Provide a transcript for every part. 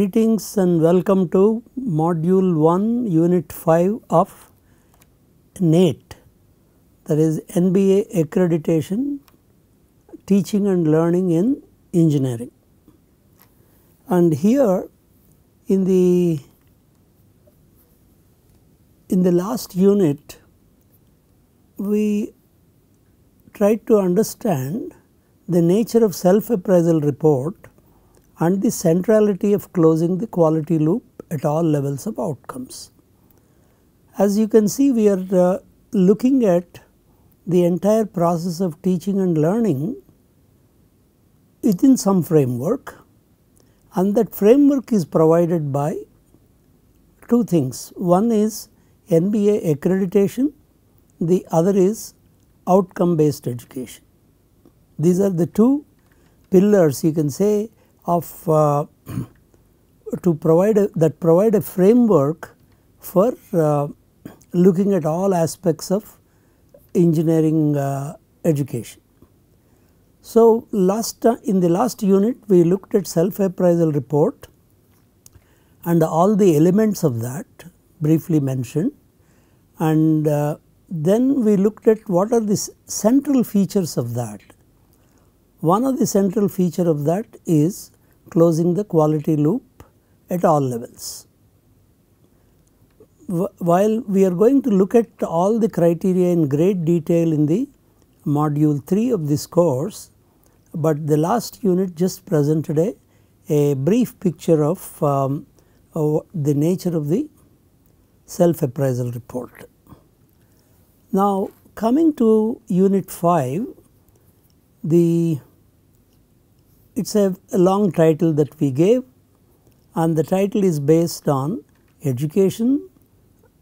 Greetings and welcome to Module 1 Unit 5 of NATE, that is NBA Accreditation Teaching and Learning in Engineering. And here in the last unit we tried to understand the nature of self-appraisal report and the centrality of closing the quality loop at all levels of outcomes. As you can see, we are looking at the entire process of teaching and learning within some framework, and that framework is provided by two things. One is NBA accreditation, the other is outcome based education. These are the two pillars, you can say, of to provide a framework for looking at all aspects of engineering education. So, in the last unit we looked at self-appraisal report and all the elements of that briefly mentioned, and then we looked at what are the central features of that. One of the central feature of that is closing the quality loop at all levels. While we are going to look at all the criteria in great detail in the module 3 of this course, but the last unit just presented a brief picture of the nature of the self-appraisal report. Now, coming to unit 5, it is a long title that we gave, and the title is based on education,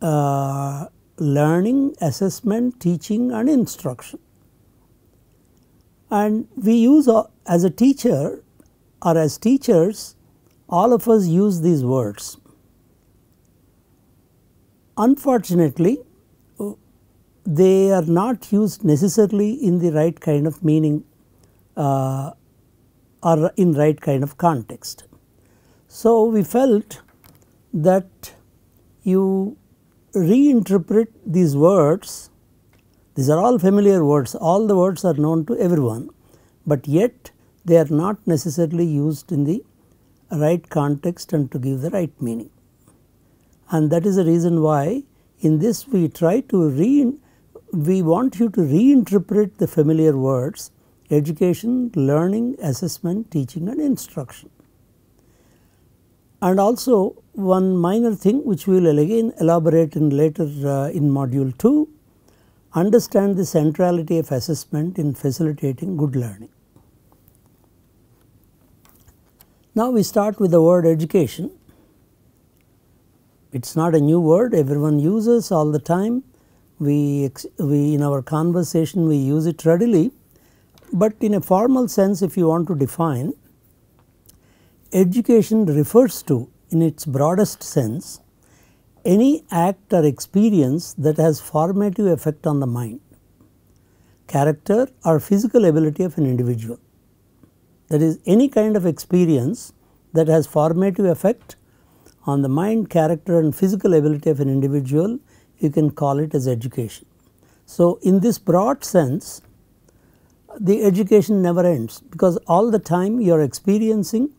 learning, assessment, teaching and instruction. And we use, as a teacher or as teachers, all of us use these words. Unfortunately, they are not used necessarily in the right kind of meaning or in right kind of context. So, we felt that you reinterpret these words. These are all familiar words, all the words are known to everyone, but yet they are not necessarily used in the right context and to give the right meaning. And that is the reason why in this we try to we want you to reinterpret the familiar words: education, learning, assessment, teaching and instruction. And also one minor thing which we will again elaborate in later in module 2, understand the centrality of assessment in facilitating good learning. Now we start with the word education. It is not a new word, everyone uses all the time. We in our conversation we use it readily. But in a formal sense, if you want to define, education refers to, in its broadest sense, any act or experience that has formative effect on the mind, character or physical ability of an individual. That is, any kind of experience that has formative effect on the mind, character and physical ability of an individual, you can call it as education. So, in this broad sense, the education never ends, because all the time you are experiencing,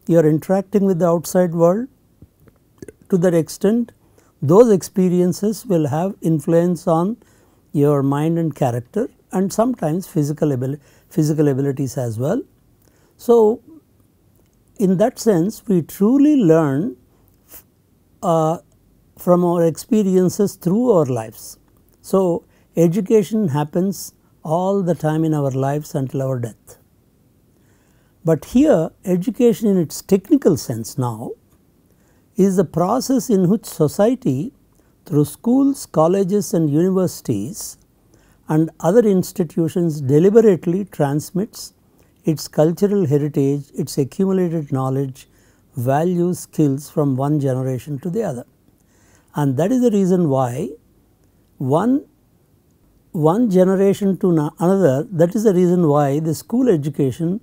you are interacting with the outside world. To that extent, those experiences will have influence on your mind and character, and sometimes physical abilities as well. So, in that sense we truly learn from our experiences through our lives. So, education happens all the time in our lives until our death. But here education in its technical sense now is the process in which society through schools, colleges and universities and other institutions deliberately transmits its cultural heritage, its accumulated knowledge, values, skills from one generation to the other. And that is the reason why one generation to another, that is the reason why the school education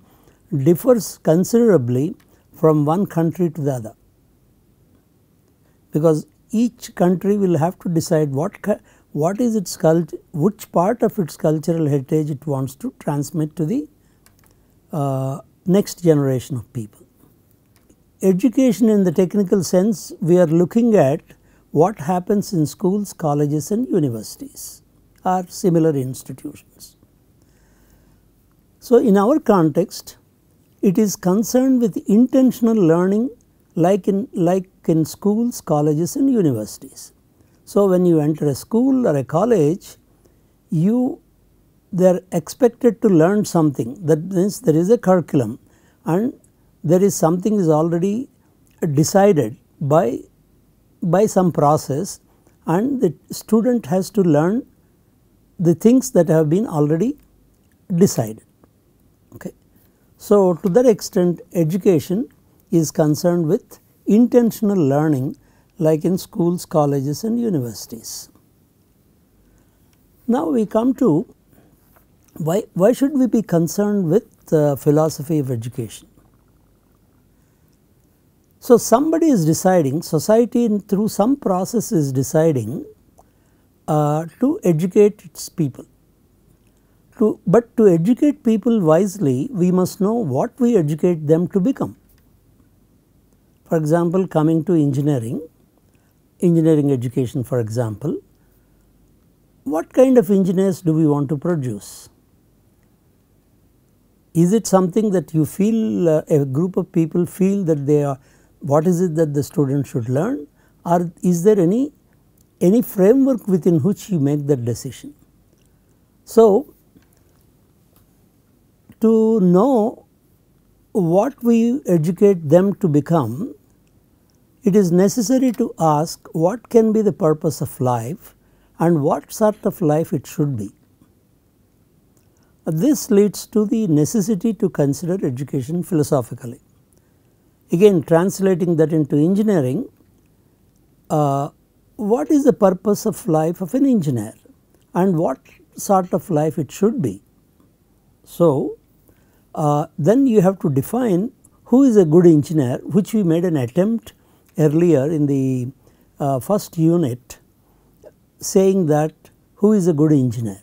differs considerably from one country to the other. because each country will have to decide what is its which part of its cultural heritage it wants to transmit to the next generation of people. Education in the technical sense, we are looking at what happens in schools, colleges and universities or similar institutions. So, in our context, it is concerned with intentional learning like in schools, colleges and universities. So, when you enter a school or a college, they are expected to learn something. That means there is a curriculum and there is something is already decided by some process, and the student has to learn the things that have been already decided. Okay. So, to that extent education is concerned with intentional learning like in schools, colleges and universities. Now, we come to why should we be concerned with philosophy of education. So, somebody is deciding, society through some process is deciding to educate its people. But to educate people wisely, we must know what we educate them to become. For example, coming to engineering education for example, what kind of engineers do we want to produce? Is it something that you feel a group of people feel that they are, what is it that the student should learn, or is there any framework within which you make that decision? So, to know what we educate them to become, it is necessary to ask what can be the purpose of life and what sort of life it should be. This leads to the necessity to consider education philosophically. Again, translating that into engineering, what is the purpose of life of an engineer and what sort of life it should be. So, then you have to define who is a good engineer, which we made an attempt earlier in the first unit, saying that who is a good engineer,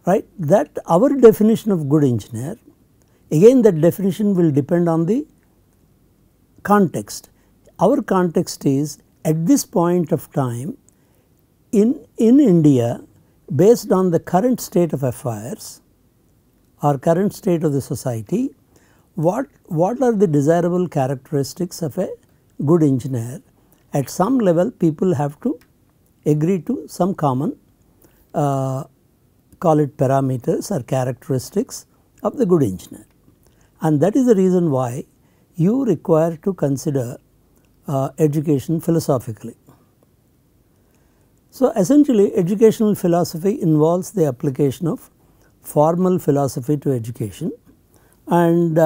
right. That our definition of good engineer, again that definition will depend on the context. Our context is at this point of time in India, based on the current state of affairs or current state of the society, what are the desirable characteristics of a good engineer. At some level people have to agree to some common call it parameters or characteristics of the good engineer, and that is the reason why you require to consider education philosophically. So, essentially educational philosophy involves the application of formal philosophy to education, and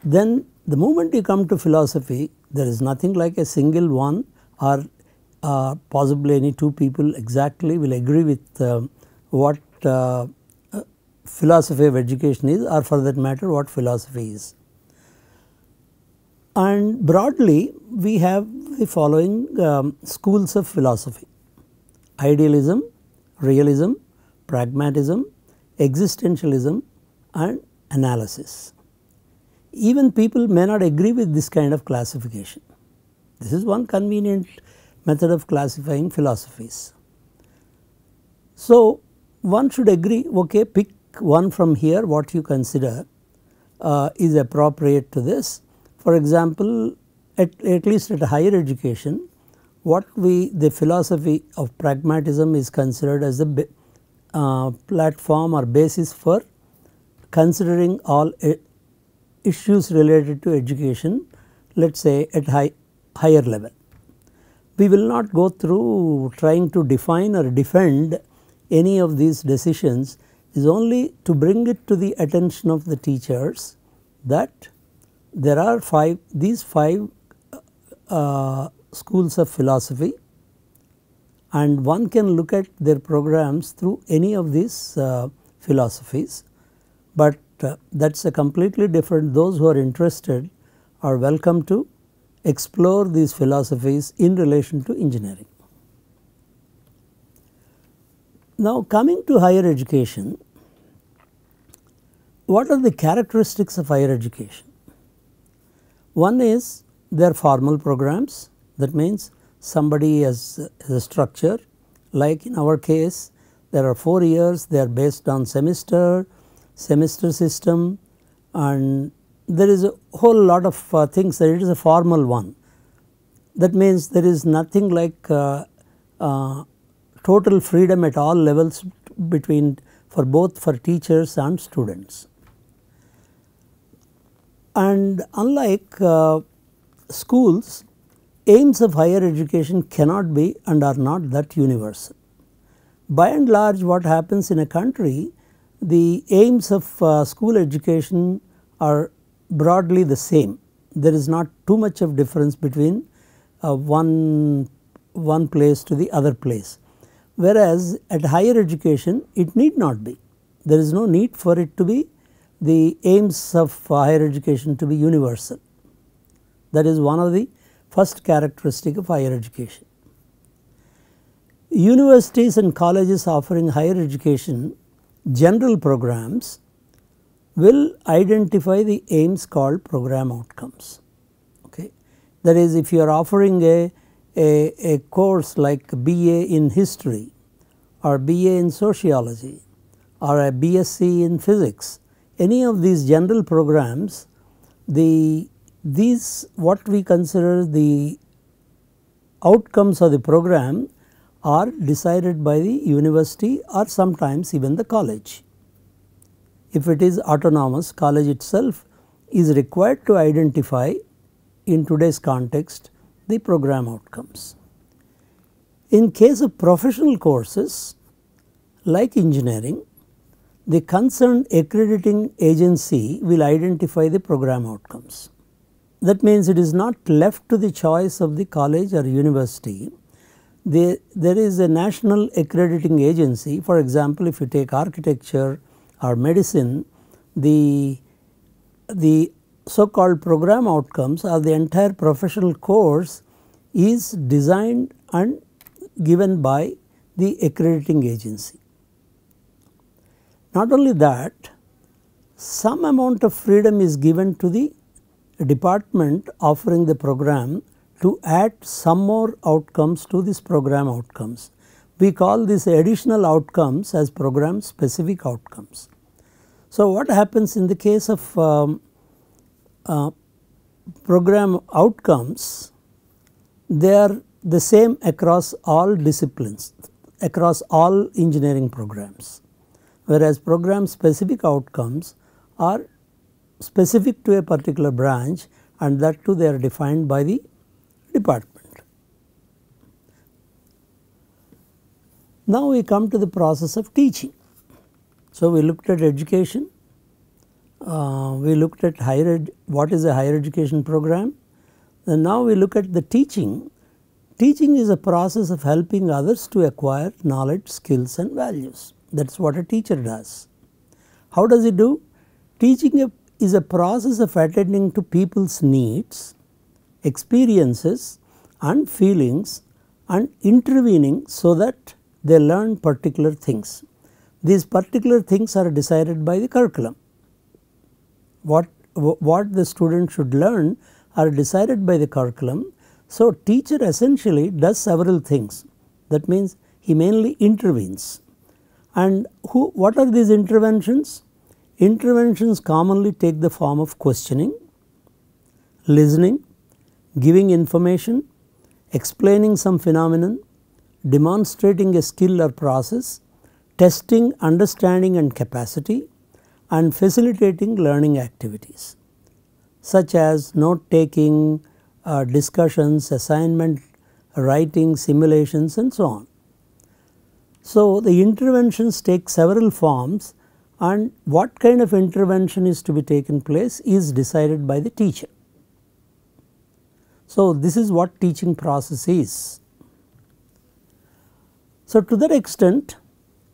then the moment you come to philosophy, there is nothing like a single one or possibly any two people exactly will agree with what philosophy of education is, or for that matter what philosophy is. And broadly we have the following schools of philosophy: idealism, realism, pragmatism, existentialism and analysis. Even people may not agree with this kind of classification. This is one convenient method of classifying philosophies. So, one should agree, okay, pick one from here what you consider is appropriate to this. For example, at least at higher education, the philosophy of pragmatism is considered as the platform or basis for considering all issues related to education, let us say at higher level. We will not go through trying to define or defend any of these decisions, is only to bring it to the attention of the teachers that there are these five schools of philosophy, and one can look at their programs through any of these philosophies, but that is a completely different. Those who are interested are welcome to explore these philosophies in relation to engineering. Now coming to higher education, what are the characteristics of higher education? One is their formal programs, that means somebody has a structure, like in our case there are 4 years, they are based on semester system, and there is a whole lot of things that it is a formal one. That means there is nothing like total freedom at all levels for both teachers and students. And unlike schools, aims of higher education cannot be and are not that universal. By and large, what happens in a country, the aims of school education are broadly the same. There is not too much of difference between one place to the other place. Whereas at higher education it need not be. There is no need for it to be the aims of higher education to be universal. That is one of the first characteristic of higher education. Universities and colleges offering higher education general programs will identify the aims called program outcomes. Okay. That is, if you are offering a course like BA in history or BA in sociology or a BSc in physics, any of these general programs, these what we consider the outcomes of the program are decided by the university or sometimes even the college. If it is autonomous, college itself is required to identify in today's context the program outcomes. In case of professional courses like engineering, the concerned accrediting agency will identify the program outcomes. That means it is not left to the choice of the college or university. There is a national accrediting agency. For example, if you take architecture or medicine, the so called program outcomes or the entire professional course is designed and given by the accrediting agency. Not only that, some amount of freedom is given to the department offering the program to add some more outcomes to this program outcomes. We call these additional outcomes as program specific outcomes. So what happens in the case of program outcomes, they are the same across all disciplines, across all engineering programs, whereas program specific outcomes are specific to a particular branch, and that too they are defined by the department. Now we come to the process of teaching. So we looked at education, we looked at what is a higher education program, and now we look at the teaching. Teaching is a process of helping others to acquire knowledge, skills and values. That is what a teacher does. How does he do? Teaching is a process of attending to people's needs, experiences and feelings and intervening so that they learn particular things. These particular things are decided by the curriculum. What the student should learn are decided by the curriculum. So teacher essentially does several things. That means he mainly intervenes. And what are these interventions? Interventions commonly take the form of questioning, listening, giving information, explaining some phenomenon, demonstrating a skill or process, testing understanding and capacity, and facilitating learning activities such as note taking, discussions, assignment writing, simulations and so on. So the interventions take several forms, and what kind of intervention is to be taken place is decided by the teacher. So this is what teaching process is. So to that extent,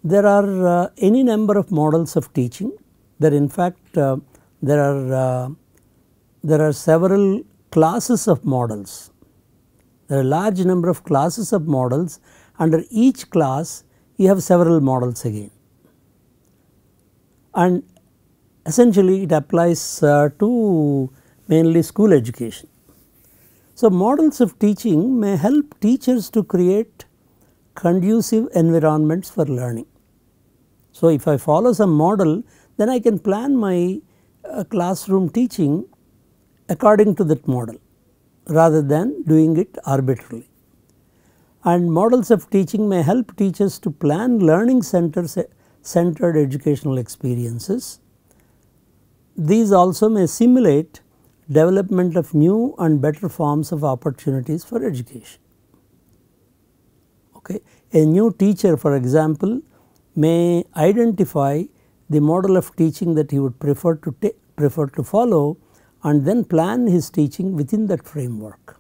there are any number of models of teaching. There in fact there are several classes of models. There are a large number of classes of models. Under each class you have several models again, and essentially it applies to mainly school education. So, models of teaching may help teachers to create conducive environments for learning. So, if I follow some model, then I can plan my classroom teaching according to that model rather than doing it arbitrarily. And models of teaching may help teachers to plan learning centered educational experiences. These also may simulate development of new and better forms of opportunities for education. Okay. A new teacher, for example, may identify the model of teaching that he would prefer to follow and then plan his teaching within that framework.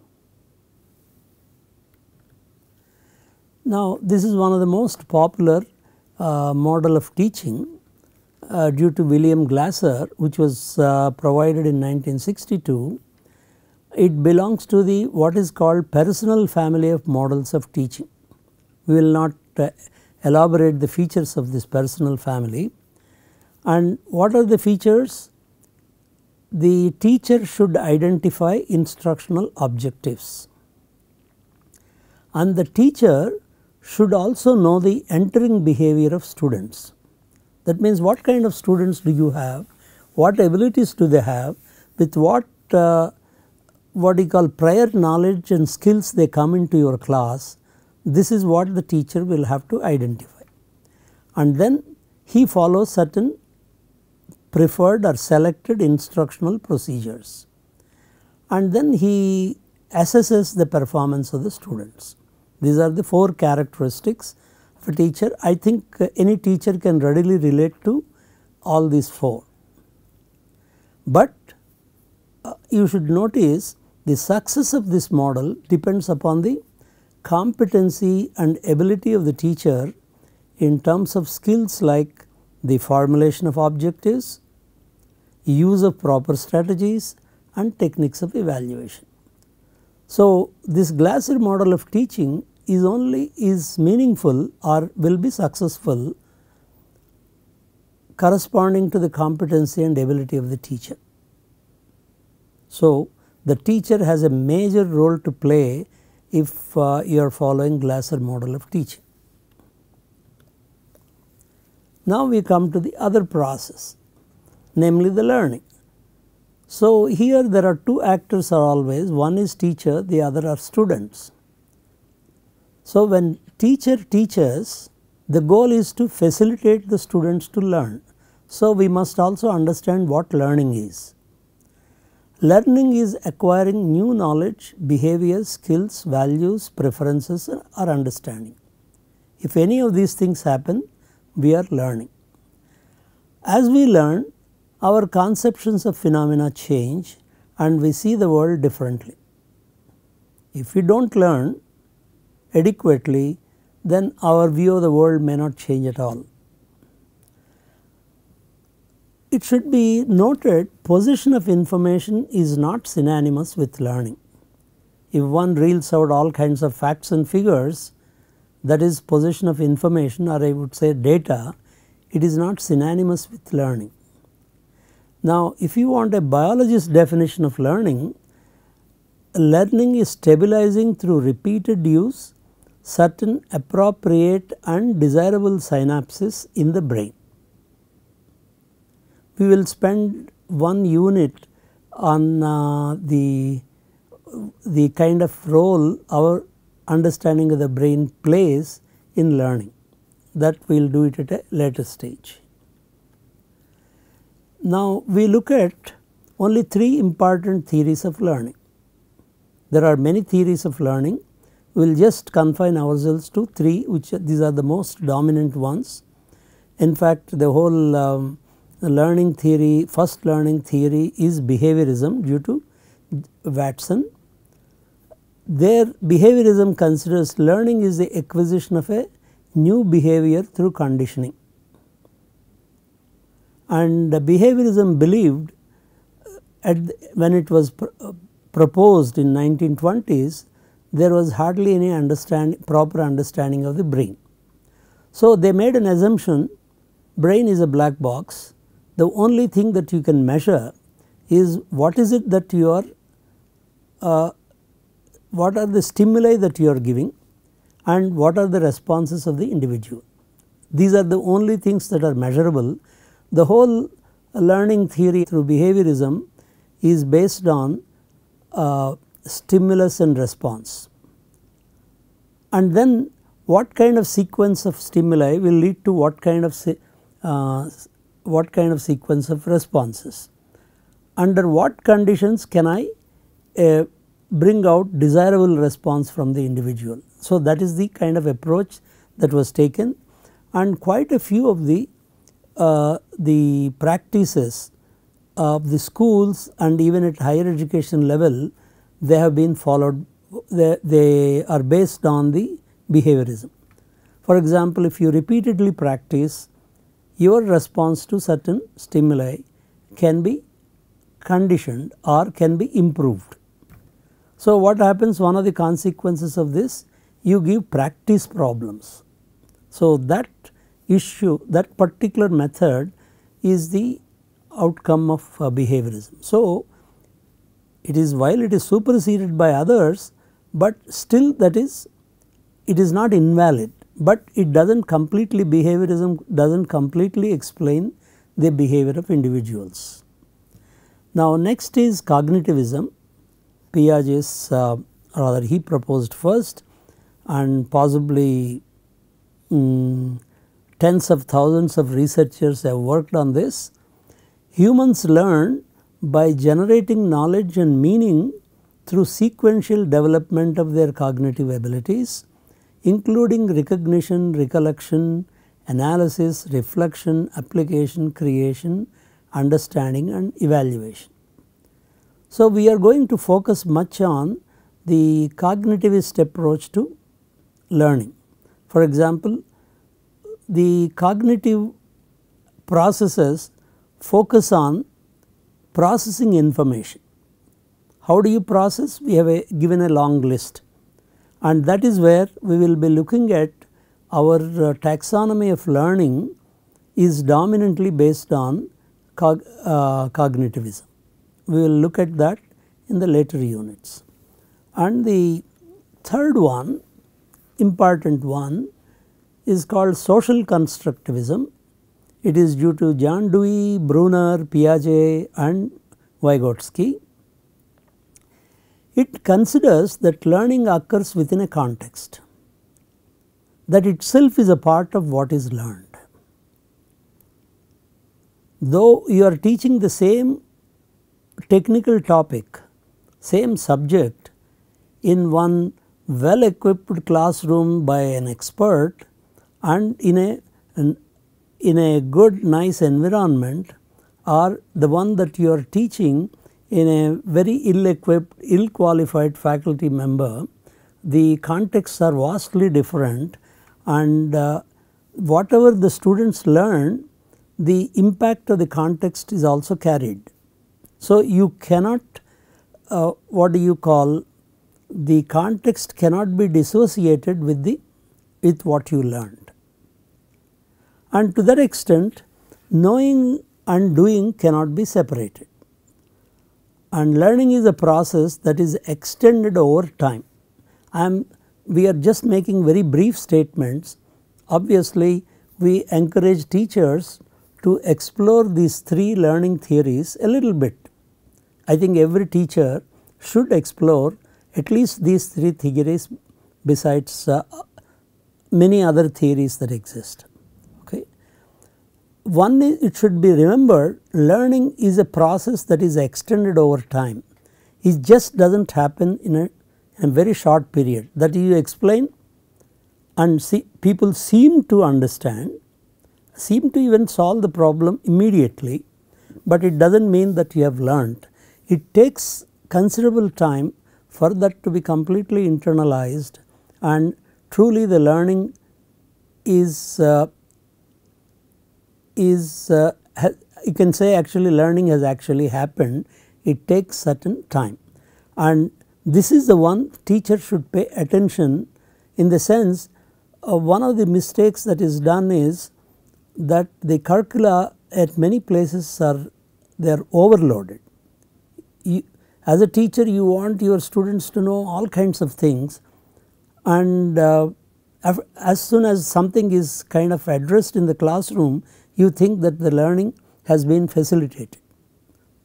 Now, this is one of the most popular model of teaching due to William Glasser, which was provided in 1962. It belongs to the what is called personal family of models of teaching. We will not elaborate the features of this personal family. And what are the features? The teacher should identify instructional objectives, and the teacher should also know the entering behavior of students. That means, what kind of students do you have, what abilities do they have, with what you call prior knowledge and skills they come into your class. This is what the teacher will have to identify, and then he follows certain preferred or selected instructional procedures, and then he assesses the performance of the students. These are the 4 characteristics of a teacher. I think any teacher can readily relate to all these 4. But you should notice the success of this model depends upon the competency and ability of the teacher in terms of skills like the formulation of objectives, use of proper strategies, and techniques of evaluation. So, this Glasser model of teaching is meaningful or will be successful corresponding to the competency and ability of the teacher. So, the teacher has a major role to play if you are following Glasser model of teaching. Now, we come to the other process, namely the learning. So, here there are 2 actors are always, one is teacher, the other are students. So, when teacher teaches, the goal is to facilitate the students to learn. So, we must also understand what learning is. Learning is acquiring new knowledge, behaviors, skills, values, preferences, or understanding. If any of these things happen, we are learning. As we learn, our conceptions of phenomena change and we see the world differently. If we do not learn adequately, then our view of the world may not change at all. It should be noted, possession of information is not synonymous with learning. If one reels out all kinds of facts and figures, that is possession of information, or I would say data, it is not synonymous with learning. Now, if you want a biologist's definition of learning, learning is stabilizing through repeated use certain appropriate and desirable synapses in the brain. We will spend 1 unit on the kind of role our understanding of the brain plays in learning. That we will do it at a later stage. Now, we look at only 3 important theories of learning. There are many theories of learning. We will just confine ourselves to 3, which these are the most dominant ones. In fact, the whole learning theory, first learning theory is behaviorism due to Watson. Their behaviorism considers learning is the acquisition of a new behavior through conditioning. And behaviorism believed when it was proposed in 1920s, there was hardly any proper understanding of the brain. So, they made an assumption, brain is a black box, the only thing that you can measure is what is it that you are, what are the stimuli that you are giving and what are the responses of the individual. These are the only things that are measurable. The whole learning theory through behaviorism is based on stimulus and response, and then what kind of sequence of stimuli will lead to what kind of sequence of responses. Under what conditions can I bring out desirable response from the individual. So, that is the kind of approach that was taken, and quite a few of the practices of the schools and even at higher education level, they have been followed, they are based on the behaviorism. For example, if you repeatedly practice, your response to certain stimuli can be conditioned or can be improved. So, what happens, one of the consequences of this, you give practice problems. So, that issue, that particular method is the outcome of behaviorism. So, it is, while it is superseded by others, but still that is, it is not invalid, but it does not completely, behaviorism does not completely explain the behavior of individuals. Now, next is cognitivism. Piaget's rather he proposed first, and possibly tens of thousands of researchers have worked on this. Humans learn by generating knowledge and meaning through sequential development of their cognitive abilities, including recognition, recollection, analysis, reflection, application, creation, understanding and evaluation. So, we are going to focus much on the cognitivist approach to learning. For example, the cognitive processes focus on processing information. How do you process? We have given a long list, and that is where we will be looking at our taxonomy of learning is dominantly based on cognitivism. We will look at that in the later units. And the third one, important one, is called social constructivism. It is due to John Dewey, Brunner, Piaget and Vygotsky. It considers that learning occurs within a context, that itself is a part of what is learned. Though you are teaching the same technical topic, same subject in one well equipped classroom by an expert and in a good nice environment, or the one that you are teaching in a very ill equipped, ill qualified faculty member, the contexts are vastly different, and whatever the students learn, the impact of the context is also carried. So, you cannot what do you call, the context cannot be dissociated with what you learned. And to that extent, knowing and doing cannot be separated, and learning is a process that is extended over time. We are just making very brief statements. Obviously, we encourage teachers to explore these three learning theories a little bit. I think every teacher should explore at least these three theories besides many other theories that exist. Okay. One is, it should be remembered, learning is a process that is extended over time. It just does not happen in a very short period, that you explain and people seem to understand, seem to even solve the problem immediately, but it does not mean that you have learned. It takes considerable time for that to be completely internalized, and truly the learning is you can say actually learning has actually happened. It takes certain time. and this is the one teacher should pay attention. In the sense, one of the mistakes that is done is that the curricula at many places they are overloaded. As a teacher, you want your students to know all kinds of things, and as soon as something is kind of addressed in the classroom, you think that the learning has been facilitated.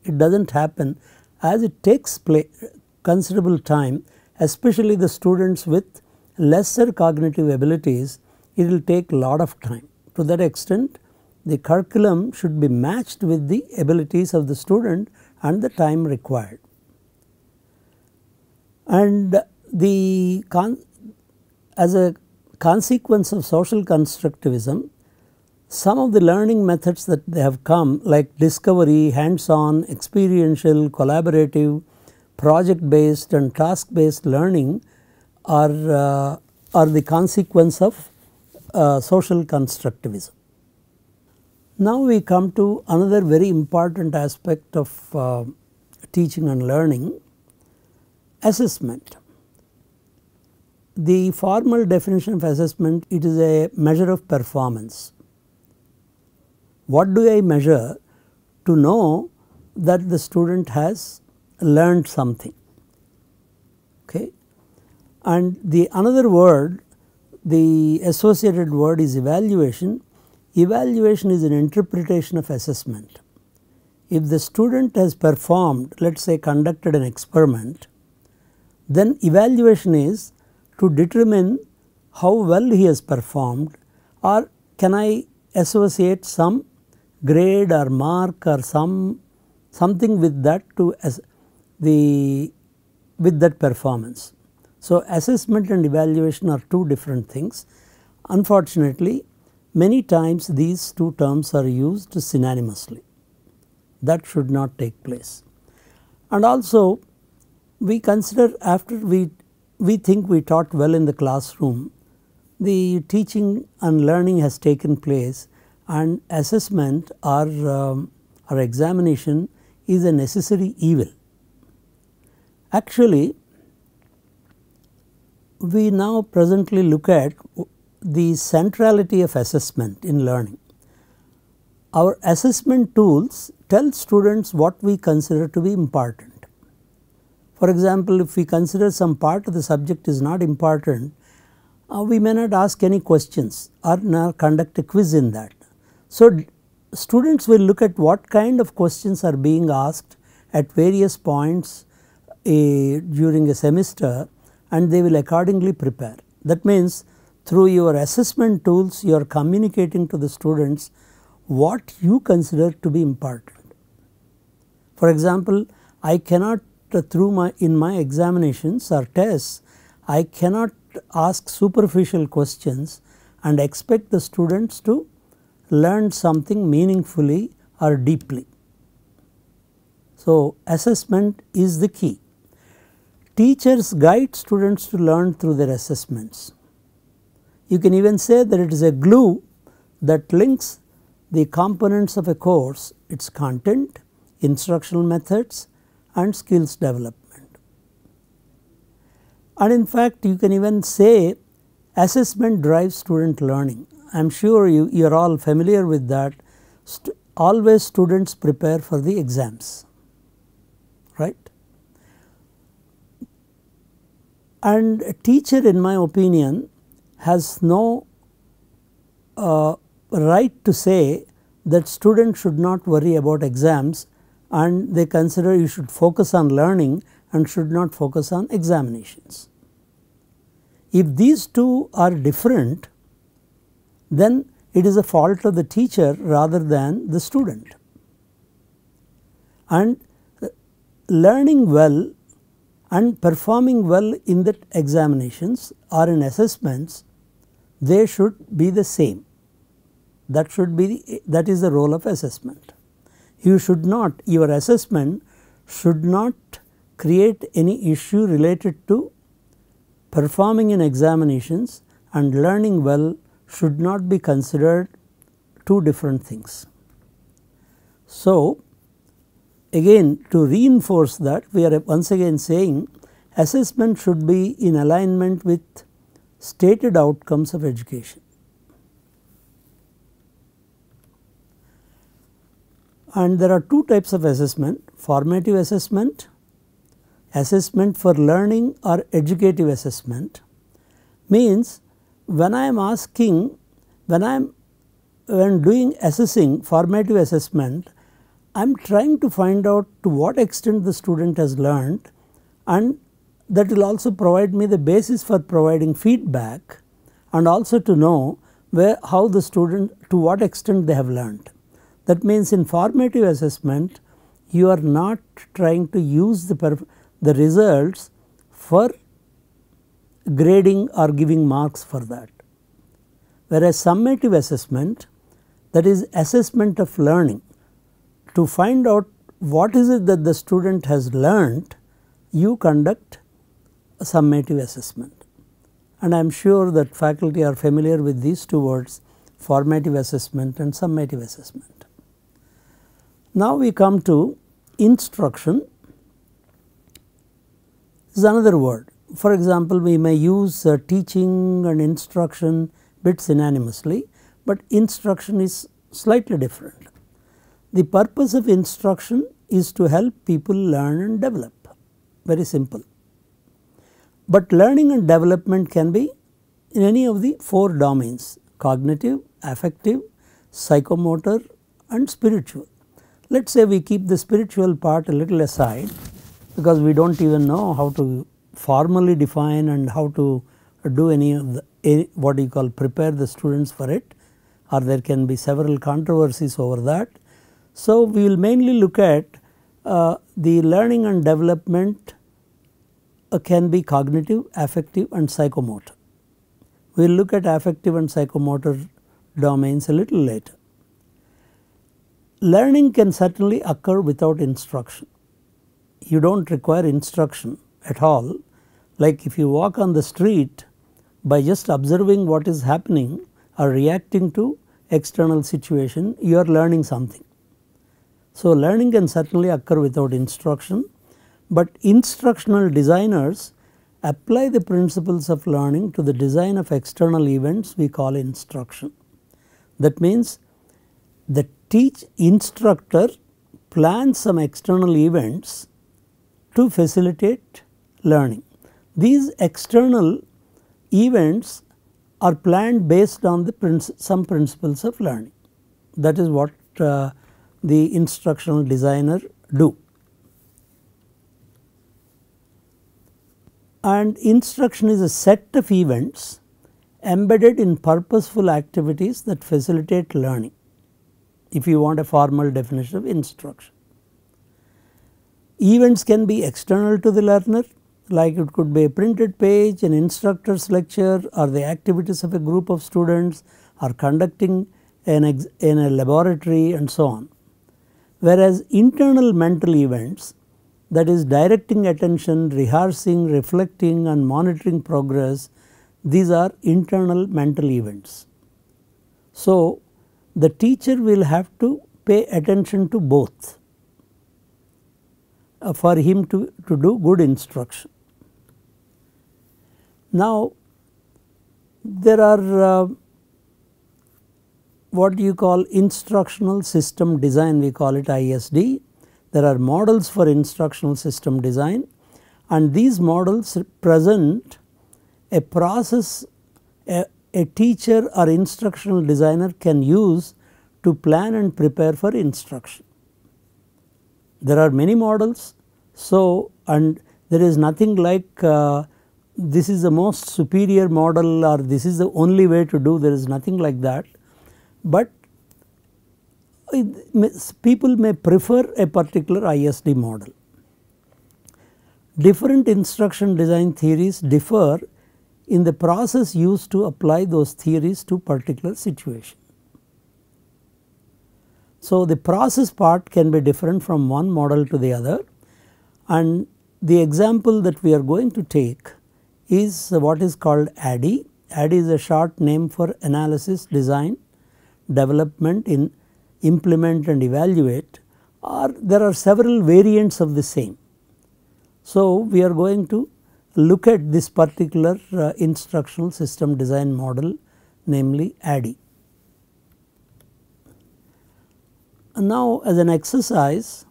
It does not happen, as it takes considerable time, especially the students with lesser cognitive abilities. It will take a lot of time. To that extent, the curriculum should be matched with the abilities of the student and the time required. And as a consequence of social constructivism, some of the learning methods that they have come, like discovery, hands-on, experiential, collaborative, project based and task based learning are the consequence of social constructivism. Now we come to another very important aspect of teaching and learning, assessment. The formal definition of assessment, it is a measure of performance. What do I measure to know that the student has learned something? Okay. And the another word, the associated word is evaluation. Evaluation is an interpretation of assessment. If the student has performed, let us say conducted an experiment, then evaluation is to determine how well he has performed, or can I associate some grade or mark or something with that with that performance. So, assessment and evaluation are two different things. Unfortunately, many times these two terms are used synonymously. That should not take place. And also, we consider, after we think we taught well in the classroom, the teaching and learning has taken place, and assessment or examination is a necessary evil. Actually, we now presently look at the centrality of assessment in learning. Our assessment tools tell students what we consider to be important. For example, if we consider some part of the subject is not important, we may not ask any questions or not conduct a quiz in that. So, students will look at what kind of questions are being asked at various points during a semester, and they will accordingly prepare. That means, through your assessment tools, you are communicating to the students what you consider to be important. For example, I cannot in my examinations or tests, I cannot ask superficial questions and expect the students to learn something meaningfully or deeply. So, assessment is the key. Teachers guide students to learn through their assessments. You can even say that it is a glue that links the components of a course, its content, instructional methods and skills development. And in fact, you can even say assessment drives student learning. I am sure you are all familiar with that. Always students prepare for the exams, right? And a teacher, in my opinion, has no right to say that students should not worry about exams, and they consider you should focus on learning and should not focus on examinations. If these two are different, then it is a fault of the teacher rather than the student. And learning well and performing well in the examinations or in assessments, they should be the same. That is the role of assessment. You should not, your assessment should not create any issue related to performing in examinations, and learning well should not be considered two different things. So, again to reinforce that, we are once again saying assessment should be in alignment with stated outcomes of education. And there are two types of assessment: formative assessment, assessment for learning, or educative assessment. Means when I am asking, when doing assessing formative assessment, I am trying to find out to what extent the student has learned, and that will also provide me the basis for providing feedback, and also to know how the student, to what extent they have learned. That means in formative assessment you are not trying to use the results for grading or giving marks for that. Whereas summative assessment, that is assessment of learning, to find out what is it that the student has learned, you conduct a summative assessment. And I am sure that faculty are familiar with these two words, formative assessment and summative assessment. Now we come to instruction. This is another word. For example, we may use teaching and instruction bit synonymously, but instruction is slightly different. The purpose of instruction is to help people learn and develop, very simple. But learning and development can be in any of the four domains: cognitive, affective, psychomotor and spiritual. Let us say we keep the spiritual part a little aside, because we do not even know how to formally define and how to do any of the what you call prepare the students for it, or there can be several controversies over that. So, we will mainly look at the learning and development can be cognitive, affective and psychomotor. We will look at affective and psychomotor domains a little later. Learning can certainly occur without instruction. You do not require instruction at all. Like if you walk on the street, by just observing what is happening or reacting to external situation, you are learning something. So, learning can certainly occur without instruction, but instructional designers apply the principles of learning to the design of external events we call instruction. That means the instructor plans some external events to facilitate learning. These external events are planned based on the some principles of learning. That is what the instructional designer do. And instruction is a set of events embedded in purposeful activities that facilitate learning, if you want a formal definition of instruction. Events can be external to the learner, like it could be a printed page, an instructor's lecture, or the activities of a group of students, or conducting in a laboratory and so on. Whereas internal mental events, that is directing attention, rehearsing, reflecting and monitoring progress, these are internal mental events. So, the teacher will have to pay attention to both for him to do good instruction. Now, there are what you call instructional system design, we call it ISD. There are models for instructional system design, and these models present a process a teacher or instructional designer can use to plan and prepare for instruction. There are many models, so and there is nothing like this is the most superior model or this is the only way to do, there is nothing like that, but people may prefer a particular ISD model. Different instruction design theories differ in the process used to apply those theories to particular situation. So, the process part can be different from one model to the other, and the example that we are going to take is what is called ADDIE. ADDIE is a short name for analysis, design, development, implement and evaluate, or there are several variants of the same. So, we are going to look at this particular instructional system design model, namely ADDIE. Now, as an exercise,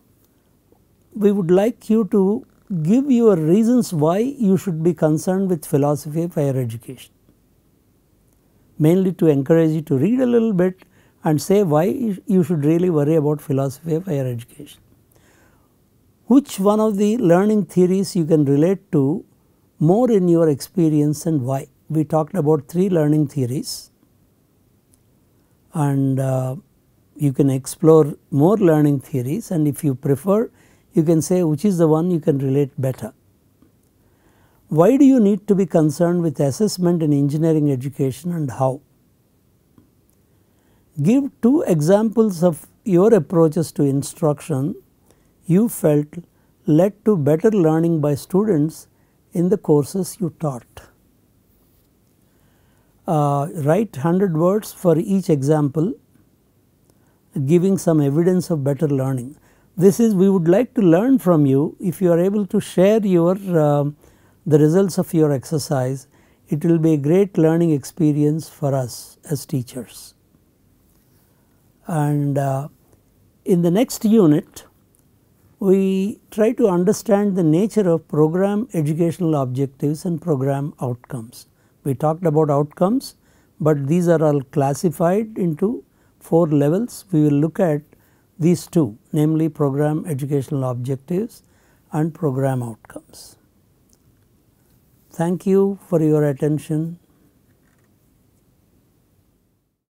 we would like you to give your reasons why you should be concerned with philosophy of higher education, mainly to encourage you to read a little bit and say why you should really worry about philosophy of higher education. Which one of the learning theories you can relate to more in your experience and why? We talked about 3 learning theories, and you can explore more learning theories, and if you prefer you can say which is the one you can relate better. Why do you need to be concerned with assessment in engineering education and how? Give 2 examples of your approaches to instruction you felt led to better learning by students in the courses you taught. Write 100 words for each example, giving some evidence of better learning. This is, we would like to learn from you. If you are able to share your the results of your exercise, it will be a great learning experience for us as teachers. And in the next unit, we try to understand the nature of program educational objectives and program outcomes. We talked about outcomes, but these are all classified into 4 levels. We will look at these 2, namely program educational objectives and program outcomes. Thank you for your attention.